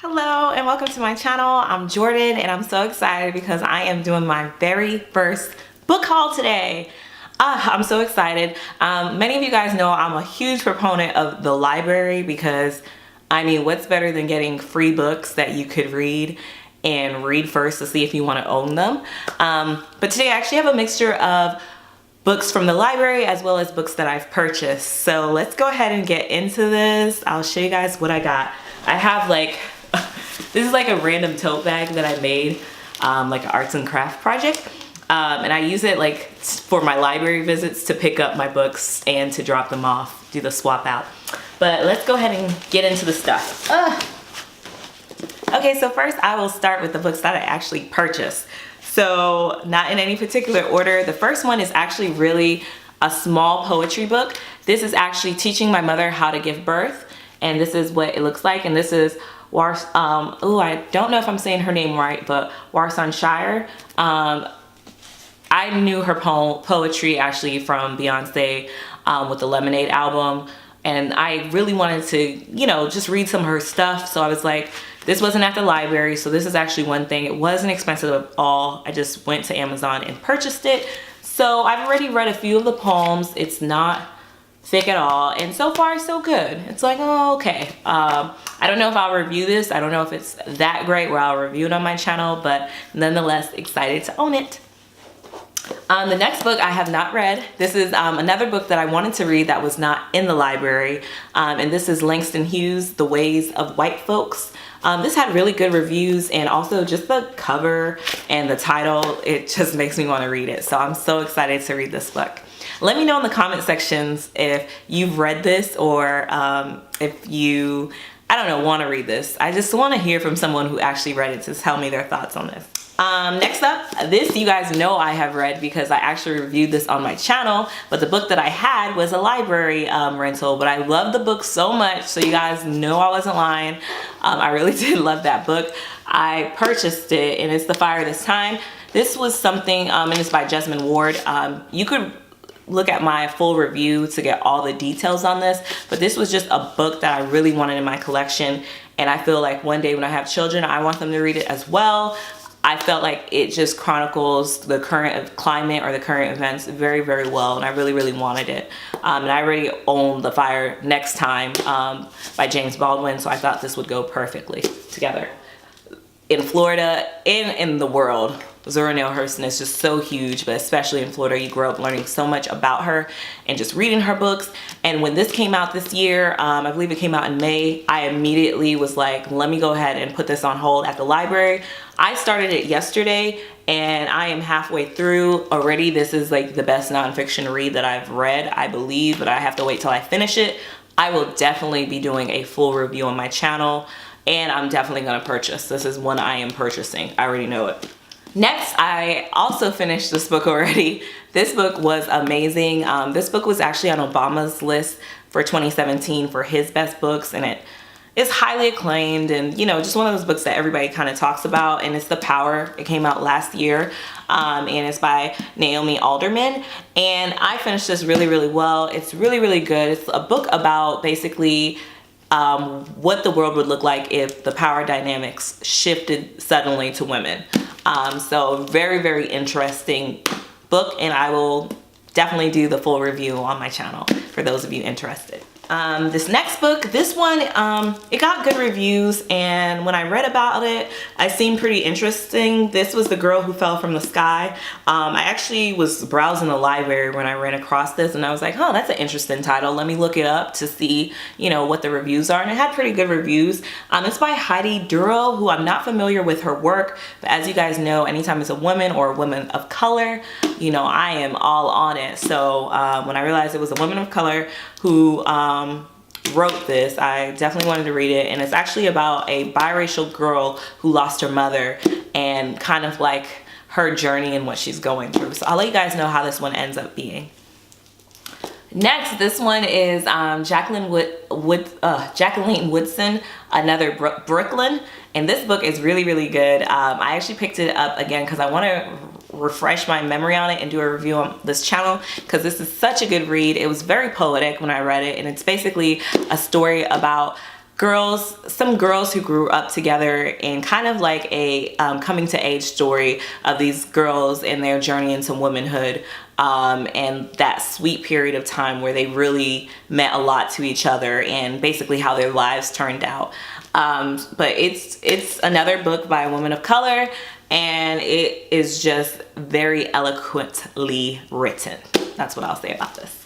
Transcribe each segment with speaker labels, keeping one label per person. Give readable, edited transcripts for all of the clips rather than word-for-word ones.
Speaker 1: Hello and welcome to my channel. I'm Jordan and I'm so excited because I am doing my very first book haul today. I'm so excited. Many of you guys know I'm a huge proponent of the library because I mean, what's better than getting free books that you could read and read first to see if you want to own them. But today I actually have a mixture of books from the library as well as books that I've purchased. So let's go ahead and get into this. I'll show you guys what I got. I have this is like a random tote bag that I made, like an arts and craft project. And I use it like for my library visits to pick up my books and to drop them off, do the swap out. But let's go ahead and get into the stuff. Okay, so first I will start with the books that I actually purchased. So not in any particular order. The first one is actually really a small poetry book. This is actually Teaching My Mother How to Give Birth. And this is what it looks like. And this is I don't know if I'm saying her name right, but Warsan Shire. I knew her poetry actually from Beyonce with the Lemonade album. And I really wanted to, just read some of her stuff. So I was like, this wasn't at the library. So this is actually one thing. It wasn't expensive at all. I just went to Amazon and purchased it. So I've already read a few of the poems. It's not thick at all. And so far, so good. It's like, oh, okay. I don't know if I'll review this. I don't know if it's that great where I'll review it on my channel, but nonetheless, excited to own it. The next book I have not read. This is another book that I wanted to read that was not in the library. And this is Langston Hughes, The Ways of White Folks. This had really good reviews, and also just the cover and the title, it just makes me want to read it. So I'm so excited to read this book. Let me know in the comment sections if you've read this or if you, want to read this. I just want to hear from someone who actually read it to tell me their thoughts on this. Next up, this you guys know I have read because I actually reviewed this on my channel, but the book that I had was a library rental, but I love the book so much, so you guys know I wasn't lying. I really did love that book. I purchased it, and it's The Fire This Time. This was something, and it's by Jesmyn Ward. You could look at my full review to get all the details on this, but this was just a book that I really wanted in my collection, and I feel like one day when I have children, I want them to read it as well. I felt like it just chronicles the current climate or the current events very, very well, and I really, really wanted it. And I already own The Fire Next Time by James Baldwin, so I thought this would go perfectly together. In Florida and in the world, Zora Neale Hurston is just so huge, but especially in Florida, you grow up learning so much about her and just reading her books. And when this came out this year, I believe it came out in May, I immediately was like, let me go ahead and put this on hold at the library. I started it yesterday and I am halfway through already. This is like the best nonfiction read that I've read, I believe, but I have to wait till I finish it. I will definitely be doing a full review on my channel, and I'm definitely gonna purchase. This is one I am purchasing. I already know it. Next, I also finished this book already. This book was amazing. This book was actually on Obama's list for 2017 for his best books, and it is highly acclaimed, and just one of those books that everybody kind of talks about, and it's The Power. It came out last year, and it's by Naomi, Alderman, and I finished this really, really well. It's really, really good. It's a book about basically what the world would look like if the power dynamics shifted suddenly to women. So very, very interesting book, and I will definitely do the full review on my channel for those of you interested. This next book, this one, it got good reviews, and when I read about it, it seemed pretty interesting. This was The Girl Who Fell from the Sky. I actually was browsing the library when I ran across this, and I was like, oh, that's an interesting title. Let me look it up to see, what the reviews are, and it had pretty good reviews. It's by Heidi, Durrow, who I'm not familiar with her work, but as you guys know, anytime it's a woman or a woman of color, I am all on it. So when I realized it was a woman of color who wrote this, I definitely wanted to read it. And it's actually about a biracial girl who lost her mother and kind of like her journey and what she's going through. So I'll let you guys know how this one ends up being. Next, this one is Jacqueline Woodson, Another Brooklyn. And this book is really, really good. I actually picked it up again because I want to refresh my memory on it and do a review on this channel because this is such a good read. It was very poetic when I read it, and it's basically a story about some girls who grew up together, and kind of like a coming to age story of these girls and their journey into womanhood, and that sweet period of time where they really meant a lot to each other, and basically how their lives turned out. But it's another book by a woman of color, and it is just very eloquently written. That's what I'll say about this.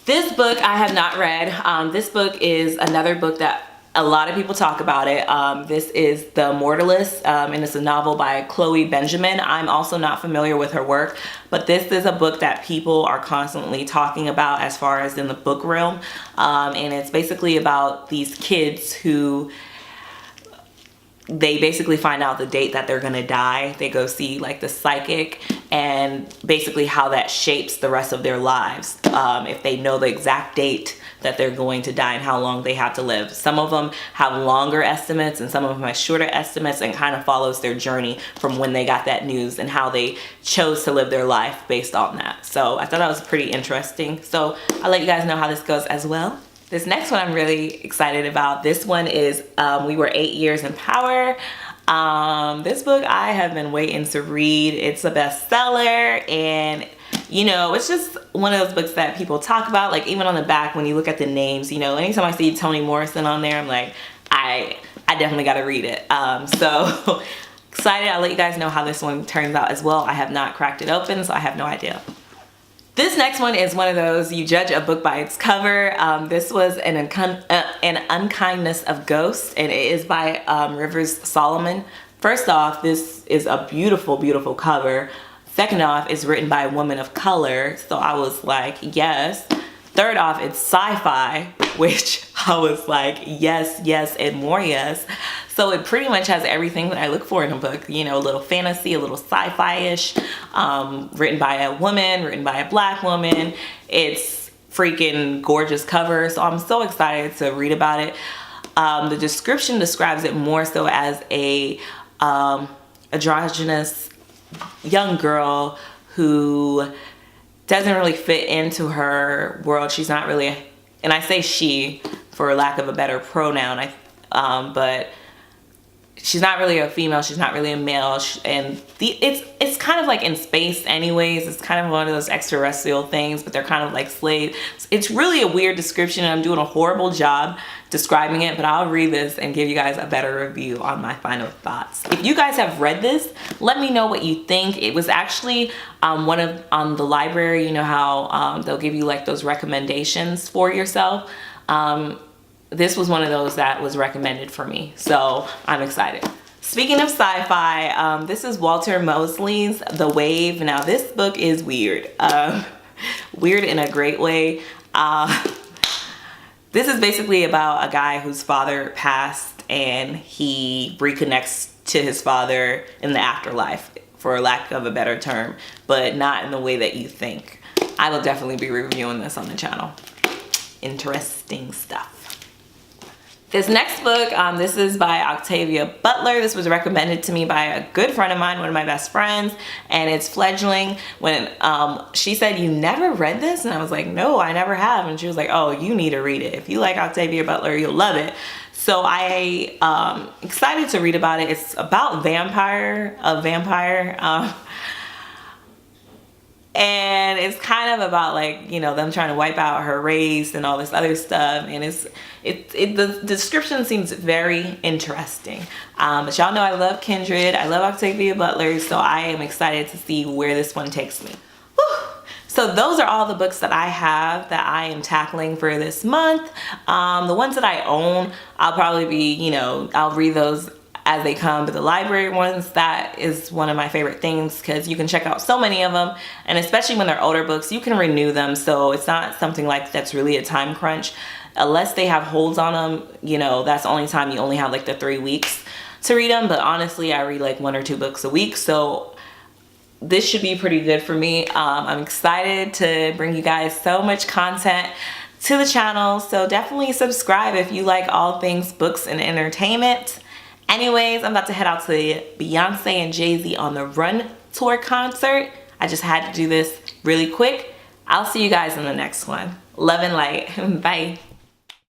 Speaker 1: This book I have not read. This book is another book that a lot of people talk about it. This is The Immortalists, and it's a novel by Chloe Benjamin. I'm also not familiar with her work, but this is a book that people are constantly talking about as far as in the book realm. And it's basically about these kids who they basically find out the date that they're gonna die. They go see like the psychic, and basically how that shapes the rest of their lives. If they know the exact date that they're going to die and how long they have to live. Some of them have longer estimates and some of them have shorter estimates, and kind of follows their journey from when they got that news and how they chose to live their life based on that. So I thought that was pretty interesting. So I'll let you guys know how this goes as well. This next one I'm really excited about. This one is We Were 8 Years in Power. This book I have been waiting to read. It's a bestseller, and you know, it's just one of those books that people talk about. Like even on the back, when you look at the names, you know, anytime I see Toni Morrison on there, I'm like, I definitely got to read it. So excited. I'll let you guys know how this one turns out as well. I have not cracked it open, so I have no idea. This next one is one of those you judge a book by its cover. This was an Unkindness of Ghosts, and it is by Rivers Solomon. First off, this is a beautiful, beautiful cover. Second off, it's written by a woman of color, so I was like, yes. Third off, it's sci-fi, which I was like, yes, yes, and more yes. So it pretty much has everything that I look for in a book. You know, a little fantasy, a little sci-fi-ish, written by a woman, written by a black woman. It's freaking gorgeous cover, so I'm so excited to read about it. The description describes it more so as a androgynous young girl who doesn't really fit into her world. She's not really, and I say she for lack of a better pronoun, but she's not really a female, she's not really a male, and it's kind of like in space anyways. It's kind of one of those extraterrestrial things, but they're kind of like slaves. It's really a weird description, and I'm doing a horrible job describing it, but I'll read this and give you guys a better review on my final thoughts. If you guys have read this, let me know what you think. It was actually on the library, you know how they'll give you like those recommendations for yourself. This was one of those that was recommended for me, so I'm excited. Speaking of sci-fi, this is Walter Mosley's The Wave. Now this book is weird. Weird in a great way. This is basically about a guy whose father passed, and he reconnects to his father in the afterlife, for lack of a better term, but not in the way that you think. I will definitely be reviewing this on the channel. Interesting stuff. This next book, this is by Octavia Butler. This was recommended to me by a good friend of mine, one of my best friends, and it's Fledgling. When she said, "You never read this?" And I was like, "No, I never have." And she was like, "Oh, you need to read it. If you like Octavia Butler, you'll love it." So I excited to read about it. It's about a vampire. And it's kind of about like, you know, them trying to wipe out her race and all this other stuff. And the description seems very interesting. But y'all know I love Kindred. I love Octavia Butler. So I am excited to see where this one takes me. Whew. So those are all the books that I have that I am tackling for this month. The ones that I own, I'll probably be, you know, I'll read those as they come, but the library ones, that is one of my favorite things because you can check out so many of them, and especially when they're older books, you can renew them, so it's not something like that's really a time crunch. Unless they have holds on them, you know, that's the only time you only have like the 3 weeks to read them, but honestly, I read like 1 or 2 books a week, so this should be pretty good for me. I'm excited to bring you guys so much content to the channel, so definitely subscribe if you like all things books and entertainment. Anyways, I'm about to head out to the Beyonce and Jay-Z on the Run tour concert. I just had to do this really quick. I'll see you guys in the next one. Love and light. Bye.